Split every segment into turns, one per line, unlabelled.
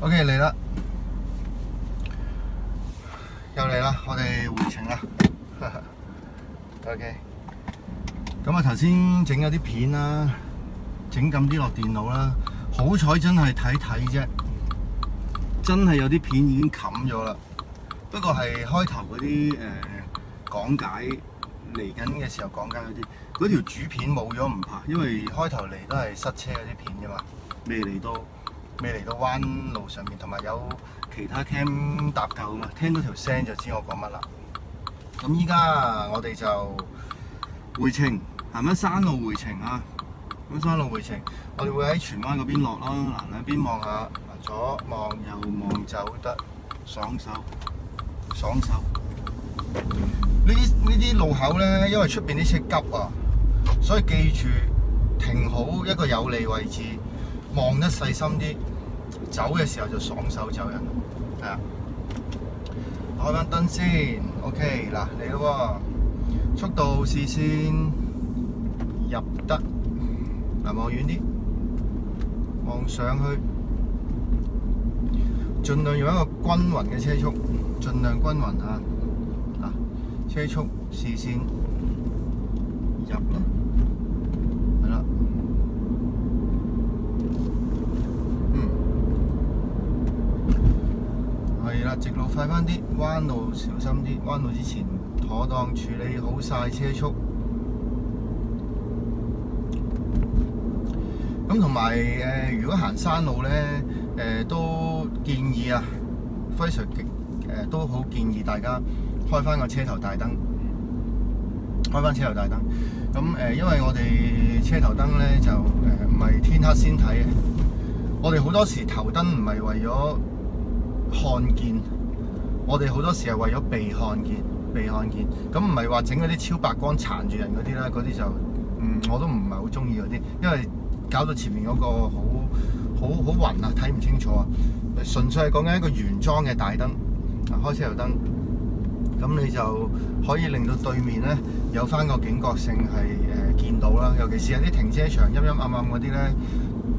OK 嚟啦，又嚟啦，我哋回程啦。OK， 咁啊頭先整咗啲片啦，整咁啲落電腦啦，好彩真係睇啫，真係有啲片已經冚咗啦。不過係開頭嗰啲講解嚟緊嘅時候講解嗰條主片冇咗唔怕，因為開頭嚟都係塞車嗰啲片啫嘛，未嚟到彎路上面，同埋有其他 cam 搭救啊嘛，聽到條聲就知我講乜啦。咁依家我哋就回程，行翻山路回程啊！咁山路回程，我哋會喺荃灣嗰邊落啦，嗱兩邊望下，左望右望走得爽手。呢啲路口咧，因為出邊啲車急啊，所以記住停好一個有利位置，望得細心啲，走嘅時候就爽手走人。係啊，開翻燈先 ，OK 嗱嚟咯喎，速度視線入得，嗱望遠啲，望上去，盡量用一個均勻嘅車速，盡量均勻啊！嗱，車速視線入啦，係啦，係啦，直路快翻啲，彎路小心啲，彎路之前妥當處理好晒車速。咁同埋如果行山路咧，都建議啊，非常都好建議大家開翻個車頭大燈，開翻車頭大燈。咁因為我哋車頭燈咧就唔係天黑先睇嘅，我哋好多時頭燈唔係為咗看見，我哋好多時係為咗被看見。咁唔係話整嗰啲超白光殘住人嗰啲啦，嗰啲就我都唔係好中意嗰啲，因為搞到前面嗰個好暈啊，睇唔清楚啊。純粹係講緊一個原裝嘅大燈，開車頭燈，咁你就可以令到對面咧有翻個警覺性係見到啦。尤其是有啲停車場陰陰暗暗嗰啲咧，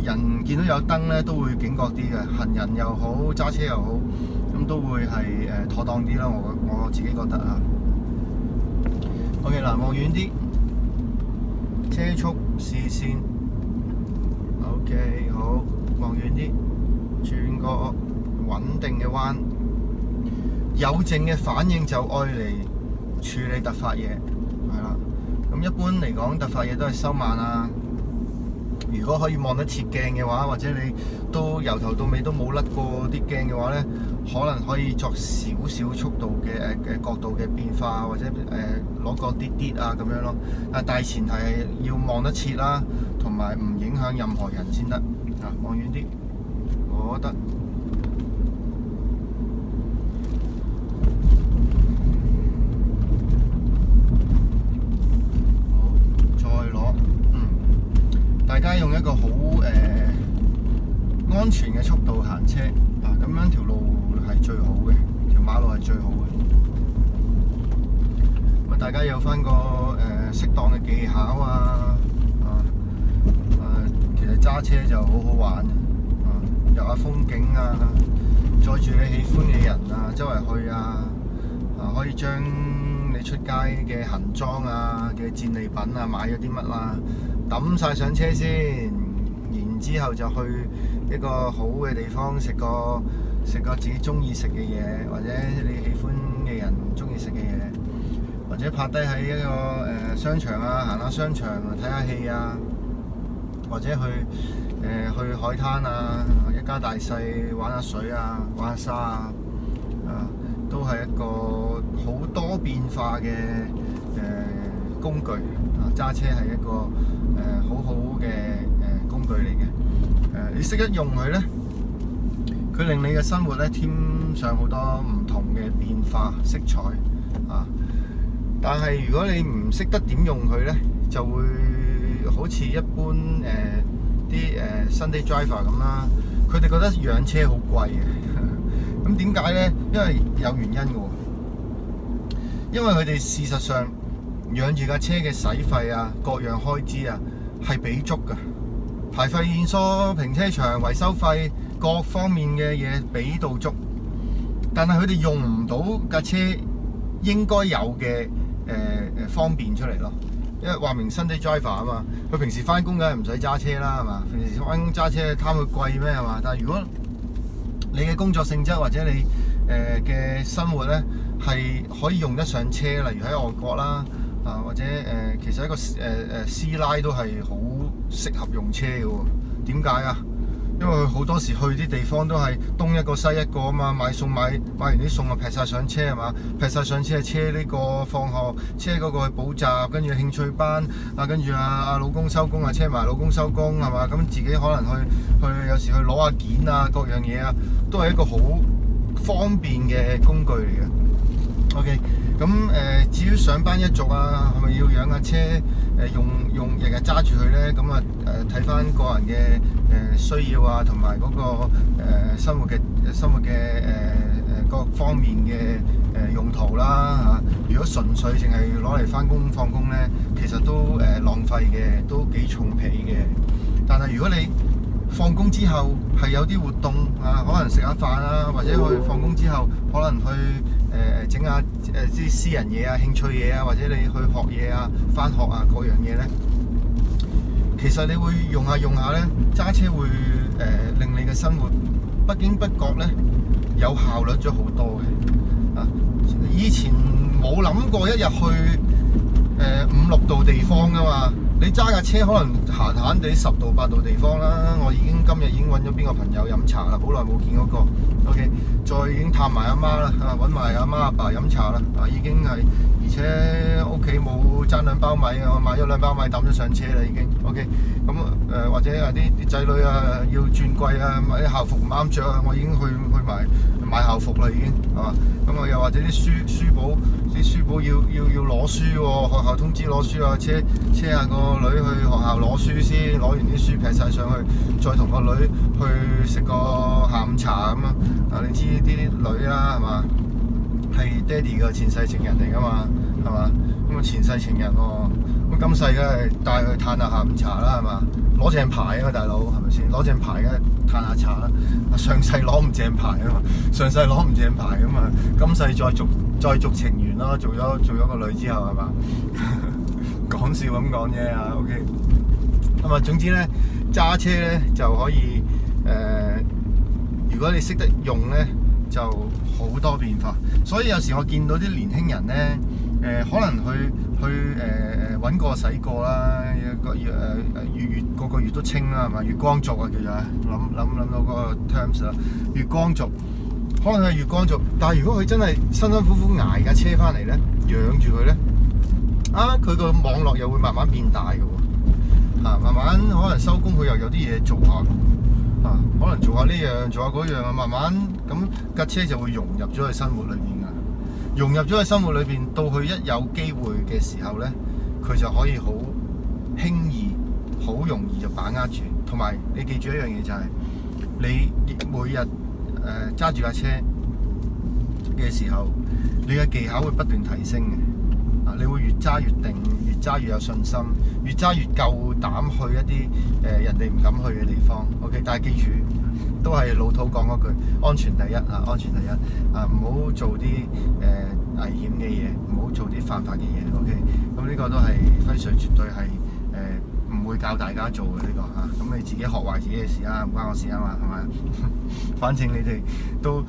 人見到有燈咧都會警覺啲嘅，行人又好，揸車又好，咁都會係妥當啲啦。我自己覺得啊。OK 嗱，望遠啲，車速視線。OK 好，望遠啲，轉個穩定嘅彎，有靜嘅反應就愛嚟處理突發嘢，係啦。咁一般嚟講，突發嘢都係收慢啊。如果可以望得切鏡嘅話，或者你都由頭到尾都冇甩過啲鏡嘅話咧，可能可以作少少速度嘅角度嘅變化，或者攞個啲啊咁樣咯。但係前提係要望得切啦，同埋唔影響任何人先得。啊，望遠啲，我覺得。大家用一個好安全嘅速度行車啊，咁樣條路係最好嘅，條馬路係最好嘅。咁大家有翻個適當嘅技巧啊，其實揸車就好好玩啊，遊下風景啊，載住你喜歡嘅人啊，周圍去啊，可以將你出街嘅行裝啊嘅戰利品啊，買咗啲乜啦，抌晒上車先，然之後就去一個好嘅地方食個自己中意食嘅嘢，或者你喜歡嘅人中意食嘅嘢，或者泊低喺一個商場啊，行下商場睇下戲啊，或者去海灘啊，一家大細玩下水啊，玩下沙啊，都係一個好多變化嘅工具啊！揸車係一個好好嘅工具嚟嘅。你識得用佢咧，佢令你嘅生活咧添上好多唔同嘅變化色彩啊！但係如果你唔識得點用佢咧，就會好似一般啲Sunday driver 咁啦，佢哋覺得養車好貴嘅。咁點解咧？因為有原因嘅喎，因為佢哋事實上養住架車嘅使費啊，各樣開支啊係俾足㗎，排費、現疏、停車場、維修費各方面嘅嘢俾到足，但係佢哋用唔到架車應該有嘅方便出嚟咯。因為話明 Sunday driver 啊嘛，佢平時翻工梗係唔使揸車啦，係嘛？平時翻工揸車貪佢貴咩係嘛？但係如果你嘅工作性質或者你嘅生活咧係可以用得上車，例如喺外國啦或者其實一個師奶都係好適合用車嘅喎。點解啊？因為佢好多時去啲地方都係東一個西一個啊嘛，買餸買完啲餸就劈晒上車係嘛，劈晒上車係車呢個放學，車嗰個去補習，跟住興趣班跟住老公收工車埋老公收工係嘛，咁自己可能去有時去攞下件各樣嘢都係一個好方便嘅工具嚟嘅。OK， 咁至於上班一族係咪要養架車用日日揸住佢咧？咁睇翻個人嘅需要同埋嗰個生活嘅各方面嘅用途啦嚇。如果純粹淨係攞嚟翻工放工咧，其實都浪費嘅，都幾重皮嘅。但係如果你放工之後係有啲活動可能食下飯或者去放工之後可能去整下啲私人嘢興趣嘢或者你去學嘢返學各樣嘢咧，其實你會用下咧，揸車會令你嘅生活不經不覺咧有效率咗好多嘅。以前冇諗過一日去5-6度地方噶嘛，你揸架車可能閒地10度8度地方啦。我今日已經揾咗邊個朋友飲茶啦，好耐冇見嗰個。OK， 再已經探埋阿媽啦，揾埋阿媽阿爸飲茶啦。已經係，而且屋企冇爭2包米，我買咗2包米抌咗上車啦已經。OK， 咁或者啲仔女要轉季買啲校服唔啱着我已經去埋買校服啦已經係嘛。咁又或者啲書簿要攞書喎，學校通知攞書車下個女去學校攞書先，攞完啲書劈晒上去，再同個女去食個下午茶咁你知啲女啦係嘛，係爹哋嘅前世情人嚟㗎嘛係嘛，咁前世情人喎，咁今世梗係帶佢去嘆下下午茶啦係嘛，攞正牌大佬係咪先？攞正牌梗係嘆下茶啦，上世攞唔正牌嘛，上世攞唔正牌今世再續情緣咯，做咗個女之後係嘛，講笑咁講啫OK， 咁總之咧揸車咧就可以如果你識得用咧就好多變化。所以有時我見到啲年輕人咧可能去揾個洗過啦，月個月都清啦係嘛，月光族叫做諗到嗰個 terms 啦，月光族。可能係月光族，但係如果佢真係辛辛苦苦捱架車翻嚟咧，養住佢咧，佢個網絡又會慢慢變大嘅喎，慢慢可能收工佢又有啲嘢做下，可能做下呢樣做下嗰樣慢慢咁架車就會融入咗佢生活裏邊㗎，融入咗佢生活裏邊，到佢一有機會嘅時候咧，佢就可以好輕易、好容易就把握住。同埋你記住一樣嘢就係、你每日揸住架車嘅時候，你嘅技巧會不斷提升嘅。你會越揸越定，越揸越有信心，越揸越夠膽去一啲人哋唔敢去嘅地方。OK， 但係記住，都係老土講嗰句，安全第一安全第一唔好做啲危險嘅嘢，唔好做啲犯法嘅嘢。OK， 咁呢個都係輝瑞絕對係唔會教大家做嘅呢個咁你自己學壞自己嘅事唔關我事啊嘛，係咪？反正你哋都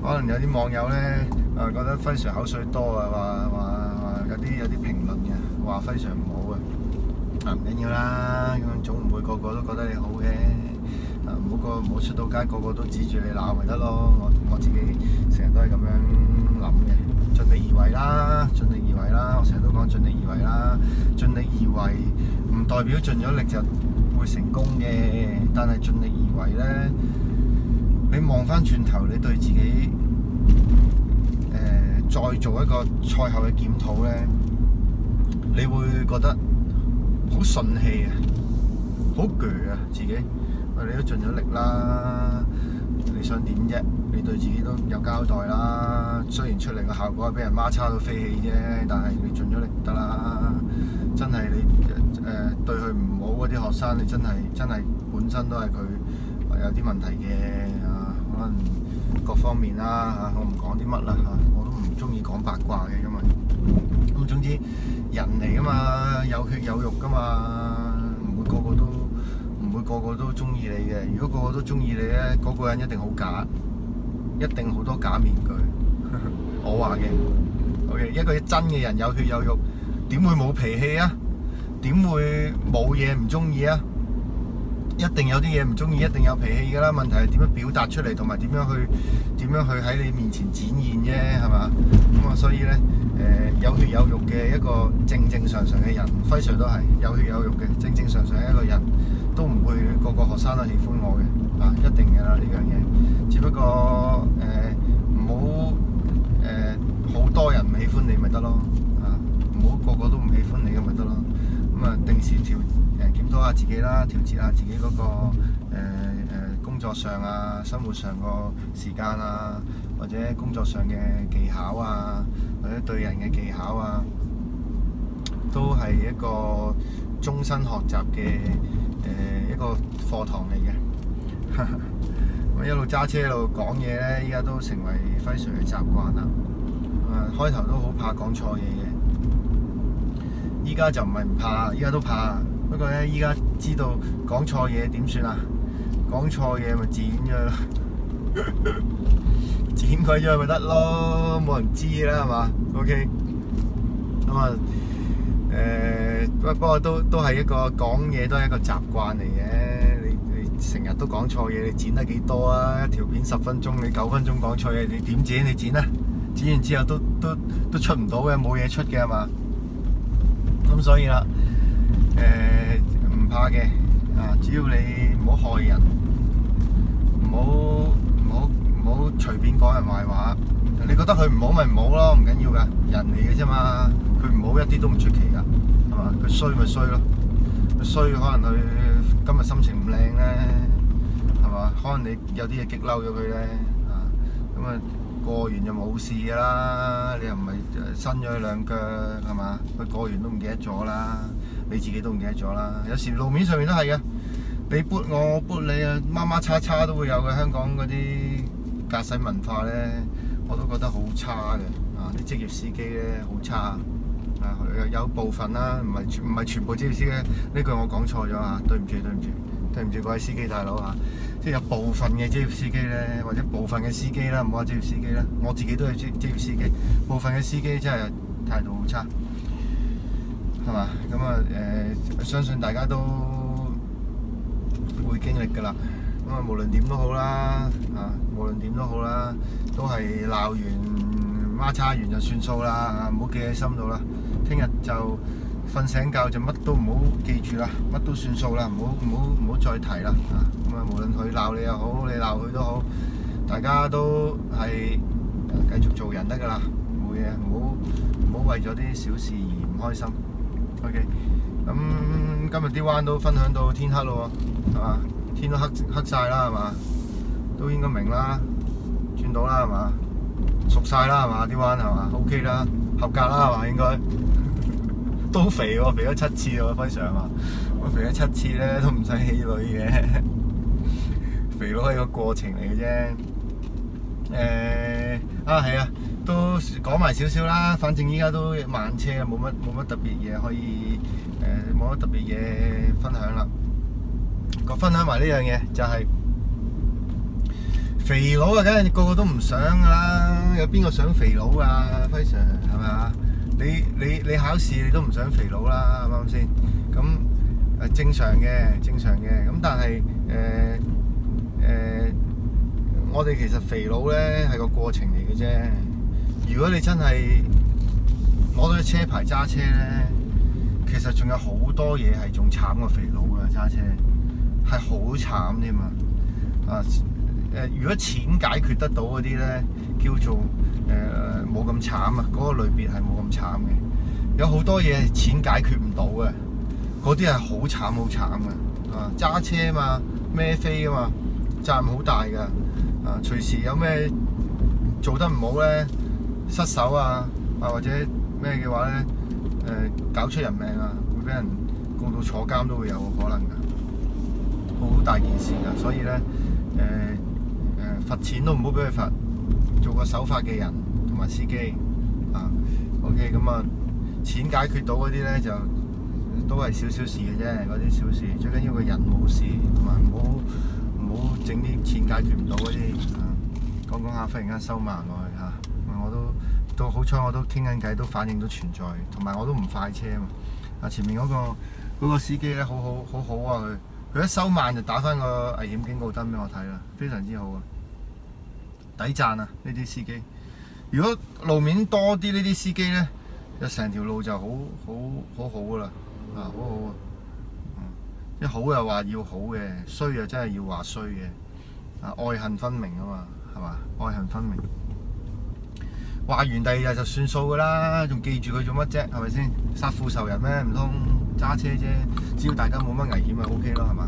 可能有啲網友咧覺得輝瑞口水多話有啲評論嘅，話輝瑞唔好唔緊要啦，咁總唔會個個都覺得你好嘅，唔好出到街個個都指住你鬧咪得咯。我自己成日都係咁樣諗嘅，盡力而為啦，盡力而為啦，我成日都講盡力而為啦，盡力而為唔代表盡咗力就會成功嘅，但係盡力而為咧，你望翻轉頭，你對自己再做一個賽後嘅檢討咧，你會覺得好順氣好鋸自己，你都盡咗力啦，你想點啫？你對自己都有交代啦。雖然出嚟嘅效果係俾人孖叉到飛起啫，但係你盡咗力得啦。真係你對佢唔好嗰啲學生，你真係本身都係佢有啲問題嘅可能各方面啦我唔講啲乜啦我都唔中意講八卦嘅，因為咁總之人嚟噶嘛，有血有肉噶嘛，唔會個個都中意你嘅。如果個個都中意你咧，嗰個人一定好假，一定好多假面具。我話嘅 ，OK， 一個真嘅人有血有肉，點會冇脾氣啊？點會冇嘢唔中意啊？一定有啲嘢唔中意，一定有脾氣㗎啦。問題係點樣表達出嚟，同埋點樣去喺你面前展現啫，係嘛？咁所以咧，有血有肉嘅一個正常嘅人，輝 Sir 都係有血有肉嘅正常嘅一個人，都唔會個個學生都喜歡我嘅，一定嘅啦呢樣嘢。只不過唔好好多人唔喜歡你咪得咯，唔好個個都唔喜歡你咁咪得咯。定時檢討下自己啦，調節下自己嗰個工作上生活上個時間或者工作上嘅技巧或者對人嘅技巧都係一個終身學習嘅一個課堂嚟嘅。我一路揸車一路講嘢咧，依家都成為輝 Sir 嘅習慣啦。開頭都好怕講錯嘢嘅。依家就唔係唔怕，依家都怕。不過咧，依家知道講錯嘢點算啊？講錯嘢咪剪咗咯，剪鬼咗咪得咯，冇人知啦，係嘛 ？OK。咁不過都係一個講嘢都係一個習慣嚟嘅。你成日都講錯嘢，你剪得幾多啊？一條片10分鐘，你9分鐘講錯嘢，你點剪？你剪啊？剪完之後都出唔到嘅，冇嘢出嘅係嘛？咁所以啦，唔怕嘅，只要你唔好害人，唔好隨便講人壞話。你覺得佢唔好咪唔好咯，唔緊要噶，人嚟嘅啫嘛。佢唔好一啲都唔出奇噶，係嘛？佢衰咪衰咯，佢衰可能佢今日心情唔靚咧，係嘛？可能你有啲嘢激嬲咗佢咧，咁過完就冇事㗎啦，你又唔係伸咗佢兩腳係嘛？佢過完都唔記得咗啦，你自己都唔記得咗啦。有時路面上面都係嘅，你撥我，我撥你啊，孖孖叉叉都會有嘅。香港嗰啲駕駛文化咧，我都覺得好差嘅。啲職業司機咧好差，有部分啦，唔係全部職業司機。呢句我講錯咗啊，對唔住各位司機大佬即係有部分嘅職業司機咧，或者部分嘅司機啦，唔好話職業司機啦，我自己都係職業司機。部分嘅司機真係態度好差，係嘛？咁相信大家都會經歷㗎啦。咁無論點都好啦，都係鬧完孖叉完就算數啦，唔好記喺心度啦。聽日就瞓醒覺就乜都唔好記住啦，乜都算數啦，唔好再提啦。無論佢鬧你又好，你鬧佢都好，大家都係繼續做人得㗎啦，冇嘢，唔好為咗啲小事而唔開心。OK，咁今日啲灣都分享到天黑咯喎，係嘛？天都黑晒啦，係嘛？都應該明啦，轉到啦，係嘛？熟晒啦，係嘛？啲灣係嘛 ？OK 啦，合格啦，係嘛？應該都肥喎，肥咗7次喎，輝 Sir啊！我肥咗7次咧，都唔使氣餒嘅，肥佬係個過程嚟嘅啫。係啊，都講埋少少啦。反正依家都慢車，冇乜特別嘢可以冇乜特別嘢分享啦。分享埋呢樣嘢就係、肥佬啊，梗係個個都唔想噶啦。有邊個想肥佬啊？輝 Sir 係咪啊？你考試你都唔想肥佬啦，啱唔啱先？咁正常嘅。咁但係我哋其實肥佬咧係個過程嚟嘅啫。如果你真係攞到車牌揸車咧，其實仲有好多嘢係仲慘過肥佬嘅揸車，係好慘添啊！如果錢解決得到嗰啲咧，叫做冇咁慘啊！嗰個類別係冇咁慘嘅。有好多嘢係錢解決唔到嘅，嗰啲係好慘嘅。揸車嘛，孭飛啊嘛，責任好大㗎。隨時有咩做得唔好咧，失手或者咩嘅話咧，搞出人命會俾人告到坐監都會有可能㗎，好大件事㗎。所以咧罰錢都唔好俾佢罰，做個守法嘅人同埋司機啊。OK， 咁啊，錢解決到嗰啲咧就都係少少事嘅啫，嗰啲小事，最緊要個人冇事，同埋唔好整啲錢解決唔到嗰啲啊。講講下，忽然間收慢落去嚇，我都好彩，我都傾緊偈，都反應都存在，同埋我都唔快車啊嘛。啊，前面嗰個司機咧，好好啊，佢一收慢就打翻個危險警告燈俾我睇啦，非常之好啊，抵讚啊！呢啲司機，如果路面多啲呢啲司機咧，就成條路就好噶啦，啊，好好啊，一好又話要好嘅，衰又真係要話衰嘅，啊，愛恨分明啊嘛，係嘛？愛恨分明。話完第二日就算數㗎啦，仲記住佢做乜啫？係咪先？殺父仇人咩？唔通揸車啫？只要大家冇乜危險就 OK 咯，係嘛？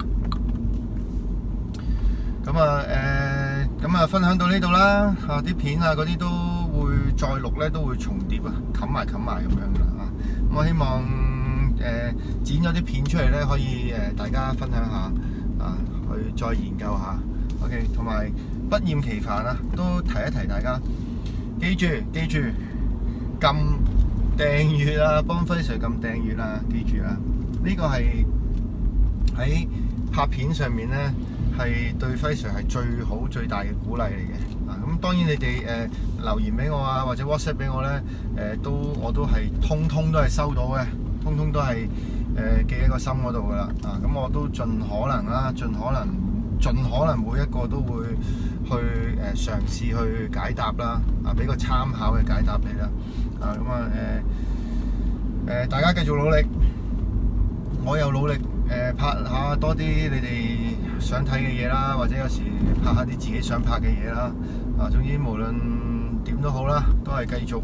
咁啊分享到呢度啦。啊，啲片啊嗰啲都會再錄咧，都會重疊啊，冚埋咁樣㗎啦啊。咁我希望剪咗啲片出嚟咧，可以大家分享下啊，去再研究下。OK， 同埋不厭其煩啊，都提一提大家。記住撳訂閱啊，幫輝 Sir 撳訂閱啊，記住啊！呢個係喺拍片上面咧，係對輝 Sir 係最好最大嘅鼓勵嚟嘅。啊，咁當然你哋留言俾我啊，或者 WhatsApp 俾我咧，我都係通通都係收到嘅，通通都係記喺個心嗰度噶啦。啊，咁我都盡可能啦，盡可能每一個都會去嘗試去解答啦，啊，俾個參考嘅解答你啦，啊，咁啊大家繼續努力，我又努力拍下多啲你哋想睇嘅嘢啦，或者有時拍下啲自己想拍嘅嘢啦，啊，總之無論點都好啦，都係繼續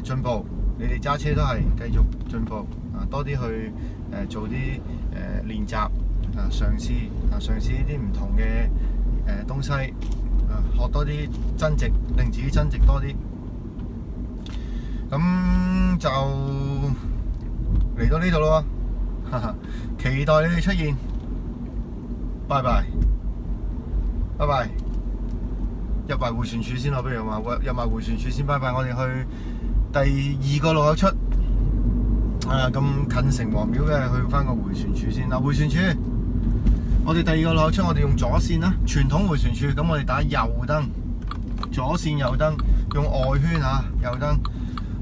進步，你哋揸車都係繼續進步，啊，多啲去做啲練習。嘗試呢啲唔同嘅東西，學多啲增值，令自己增值多啲。咁就嚟到呢度咯，期待你哋出現。拜拜。入埋迴旋處先咯，不如話入埋迴旋處先。拜拜，我哋去第二個路口出。咁近城隍廟嘅，去翻個迴旋處先。嗱，迴旋處。我哋第二個路口出，我哋用左線啦，傳統迴旋處。咁我哋打右燈，左線右燈，用外圈嚇右燈。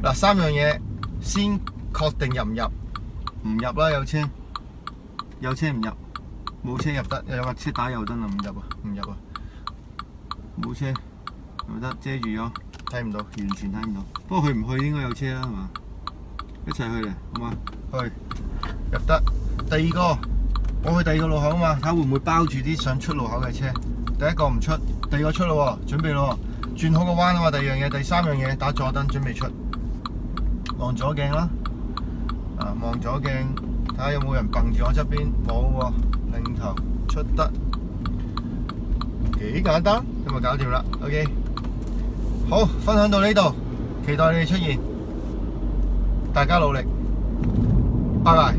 嗱，三樣嘢先確定入唔入？唔入啦，有車唔入，冇車入得，有架車打右燈啦，唔入啊，冇車又得，遮住咗，睇唔到，完全睇唔到。不過去唔去應該有車啦，係嘛？一齊去嚟，好嘛？去入得。第二個。我去第二個路口啊嘛，睇下會唔會包住啲想出路口嘅車。第一個唔出，第二個出咯喎，準備咯喎，轉好個彎啊嘛。第二樣嘢，第三樣嘢，打左燈準備出，望左鏡啦，啊，望左鏡，睇下有冇人蹦住我側邊，冇喎，擰頭出得，幾簡單，咁就搞掂啦。OK， 好，分享到呢度，期待你哋出現，大家努力，拜拜。